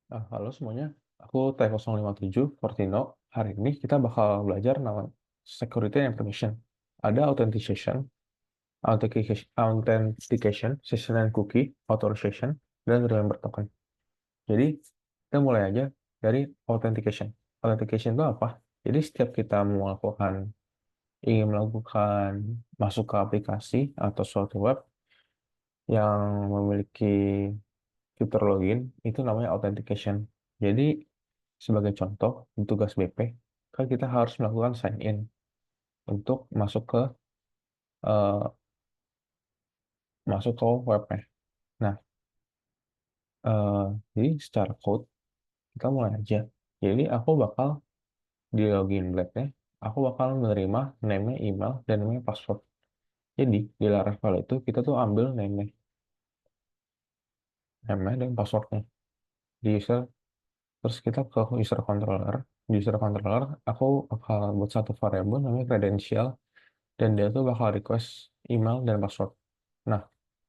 Halo semuanya, aku T057 Fortino. Hari ini kita bakal belajar nama Security and Information. Ada authentication, session and cookie, authorization, dan remember token. Jadi, kita mulai aja dari authentication. Authentication itu apa? Jadi, setiap kita ingin melakukan masuk ke aplikasi atau suatu web yang memiliki fitur login, itu namanya authentication. Jadi, sebagai contoh, di tugas BP, kan kita harus melakukan sign in untuk eh, masuk ke webnya. Nah, eh, jadi secara code kita mulai aja. Jadi aku bakal di login blacknya, aku bakal menerima name-nya, email, dan name password. Jadi di Laravel itu kita tuh ambil name-nya dan passwordnya di user. Terus kita ke user controller. Di user controller aku bakal buat satu variable namanya credential, dan dia tuh bakal request email dan password. Nah,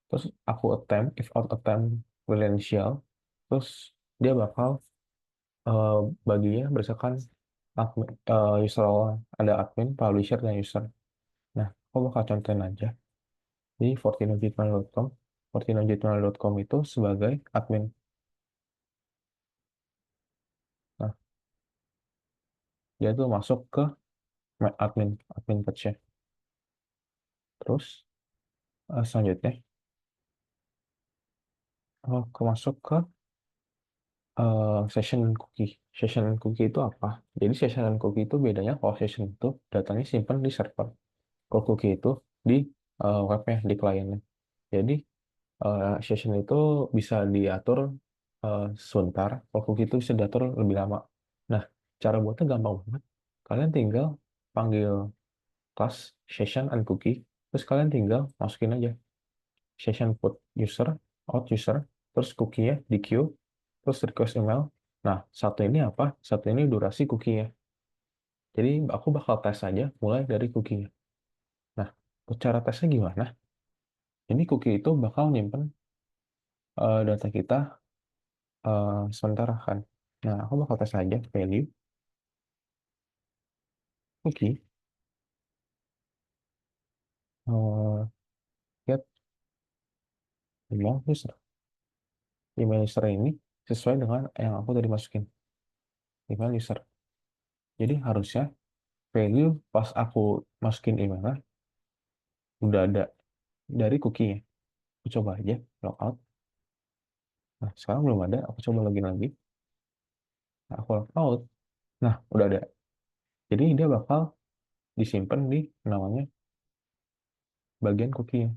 terus aku if out attempt credential, terus dia bakal eh, baginya berdasarkan user role. Ada admin, publisher, dan user. Nah, aku bakal contohin aja di fortinojitmail.com. Fortinojitmail.com itu sebagai admin. Nah, dia tuh masuk ke admin page-nya. Terus selanjutnya aku masuk ke session and cookie. Session and cookie itu apa? Jadi session and cookie itu bedanya, kalau session itu datanya simpan di server. Kalau cookie itu di webnya, di kliennya. Jadi session itu bisa diatur sebentar, kalau cookie itu bisa diatur lebih lama. Nah, cara buatnya gampang banget. Kalian tinggal panggil class session and cookie, terus kalian tinggal masukin aja session put user, out user, terus cookie-nya di queue, terus request email. Nah, satu ini apa? Satu ini durasi cookie-nya. Jadi aku bakal tes aja mulai dari cookie-nya. Nah, cara tesnya gimana? Ini cookie itu bakal nyimpen data kita sementara kan. Nah, aku bakal tes aja value cookie get email user. Email user ini sesuai dengan yang aku tadi masukin, email user. Jadi harusnya value pas aku masukin emailnya udah ada dari cookie-nya. Aku coba aja logout. Nah, sekarang belum ada. Aku coba login lagi. Nah, aku logout. Nah, udah ada. Jadi dia bakal disimpan di namanya bagian cookie-nya.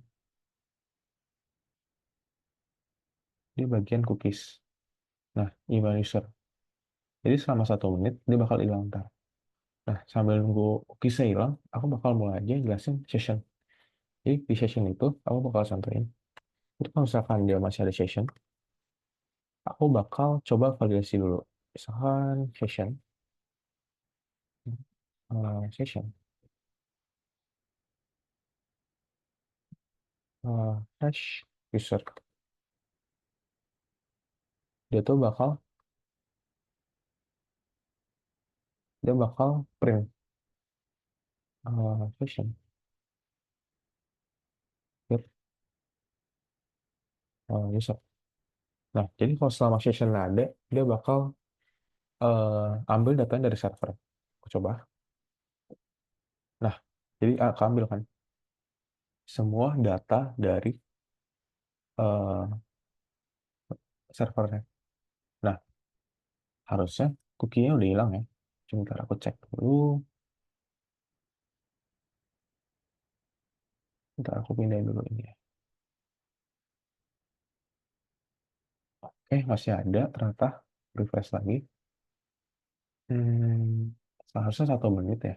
Di bagian cookies. Nah, email user. Jadi selama 1 menit dia bakal hilang ntar. Nah, sambil nunggu cookiesnya hilang, aku bakal mulai aja jelasin session. Jadi di session itu aku bakal contohin. Itu kalau misalkan dia masih ada session, aku bakal coba validasi dulu. Misalkan session hash user. Dia tuh bakal print session get user. Nah, jadi kalau selama session ada, dia bakal ambil datanya dari server. Aku coba. Nah, jadi aku ambil kan semua data dari eh, servernya. Nah, harusnya cookie-nya udah hilang ya. Sebentar aku cek dulu. Bentar aku pindahin dulu ini ya. Oke, masih ada ternyata. Refresh lagi. Hmm, seharusnya 1 menit ya.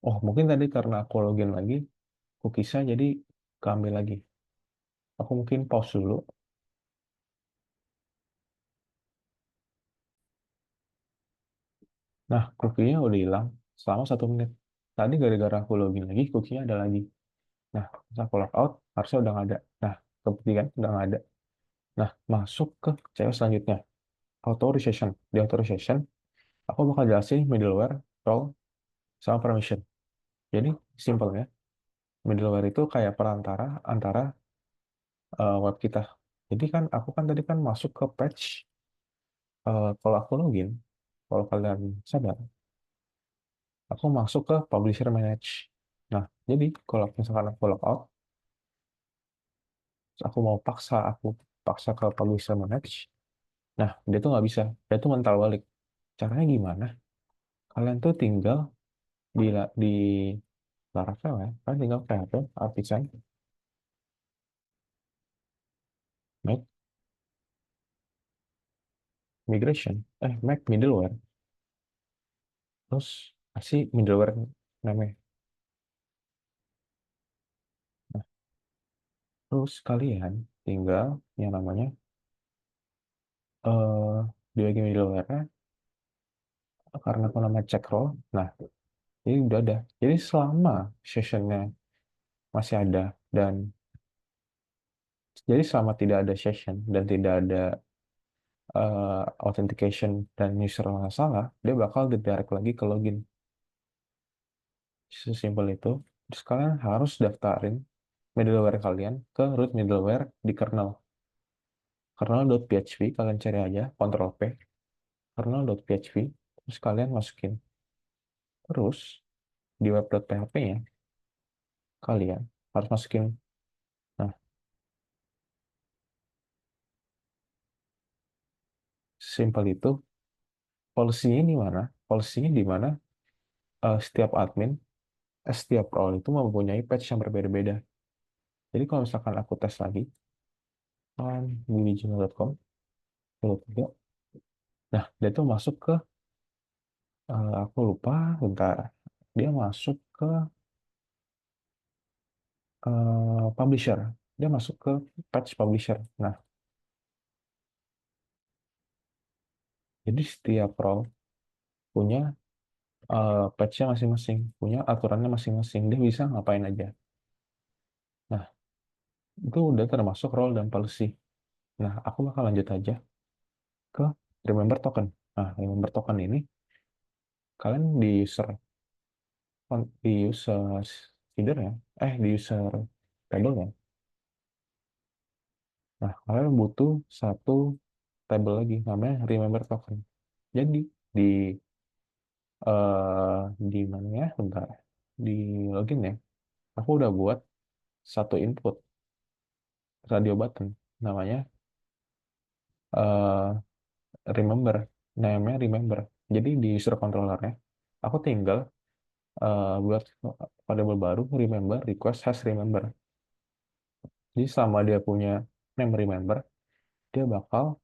Oh, mungkin tadi karena aku login lagi, cookies-nya jadi keambil lagi. Aku mungkin pause dulu. Nah, cookie-nya udah hilang selama 1 menit. Tadi gara-gara aku login lagi, cookie-nya ada lagi. Nah, pas aku logout, harusnya udah nggak ada. Nah, Seperti kan, udah nggak ada. Nah, masuk ke cewek selanjutnya, authorization. Di authorization, aku bakal jelasin middleware, role, sama permission. Jadi, simpelnya, middleware itu kayak perantara antara web kita. Jadi kan, aku kan tadi kan masuk ke page, kalau aku login, kalau kalian sadar, aku masuk ke publisher manage. Nah, jadi kalau misalkan aku logout, terus aku paksa ke publisher manage. Nah, dia tuh nggak bisa. Dia tuh mental balik. Caranya gimana? Kalian tuh tinggal di Laravel ya. Kalian tinggal PHP, artisan, make migration, make middleware. Terus kasih middleware namanya. Nah, terus kalian tinggal yang namanya eh di bagian middleware karena aku nama check role. Nah, ini udah ada. Jadi selama sessionnya masih ada dan jadi selama tidak ada session dan tidak ada authentication dan user nggak salah, dia bakal direct lagi ke login. Sesimpel itu. Terus kalian harus daftarin middleware kalian ke root middleware di kernel. Kernel.php, kalian cari aja, Ctrl P, kernel.php, terus kalian masukin. Terus di web.php-nya, kalian harus masukin. Nah, simpel itu. Policy-nya di mana? Policy-nya di mana setiap admin, setiap role itu mempunyai patch yang berbeda-beda. Jadi kalau misalkan aku tes lagi, di gmail.com, nah, dia tuh masuk ke, aku lupa, bentar. Dia masuk ke publisher. Dia masuk ke patch publisher. Nah, jadi setiap role punya patch-nya masing-masing, punya aturannya masing-masing. Dia bisa ngapain aja. Nah, itu udah termasuk role dan policy. Nah, aku bakal lanjut aja ke remember token. Nah, remember token ini kalian di user header ya, di user table ya. Nah, kalian butuh satu table lagi namanya remember token. Jadi di di mana ya? Bentar. Di login ya. Aku udah buat satu input radio button namanya eh remember. Namanya remember. Jadi di user controllernya aku tinggal buat variable baru remember request has remember. Jadi selama dia punya name remember, dia bakal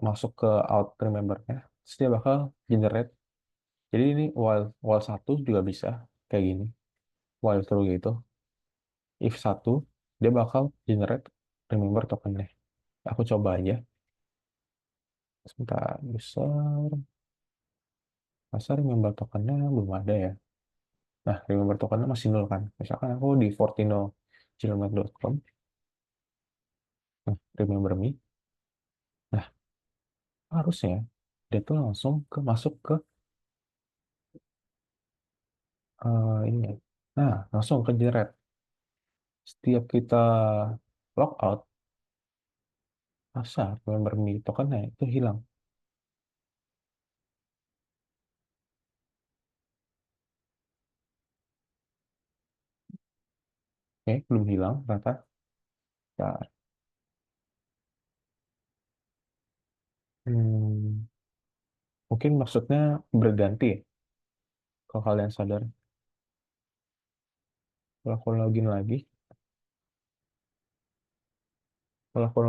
masuk ke out remember-nya. Terus dia bakal generate. Jadi ini while satu juga bisa kayak gini. While true gitu. If satu, dia bakal generate remember token-nya. Aku coba aja. Sebentar, user. Masa remember token-nya belum ada ya. Nah, remember token-nya masih nol kan. Misalkan aku di fortino.gmail.com. Nah, remember me. Nah, harusnya dia tuh langsung masuk ke ini ya. Nah, langsung ke generate. Setiap kita logout, masa remember me tokennya itu hilang. Oke, belum hilang ternyata. Ya, hmm, mungkin maksudnya berganti ya, kalau kalian sadar. Kalau aku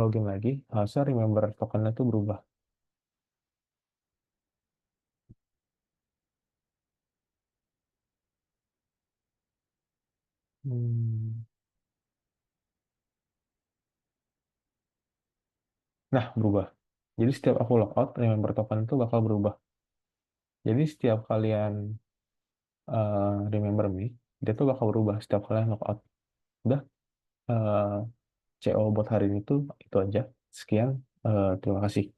login lagi, harusnya remember tokennya itu berubah. Hmm. Nah, berubah. Jadi setiap aku logout, remember token itu bakal berubah. Jadi setiap kalian remember me, dia tuh bakal berubah setiap kalian logout. Udah, CO buat hari ini tuh itu aja. Sekian, terima kasih.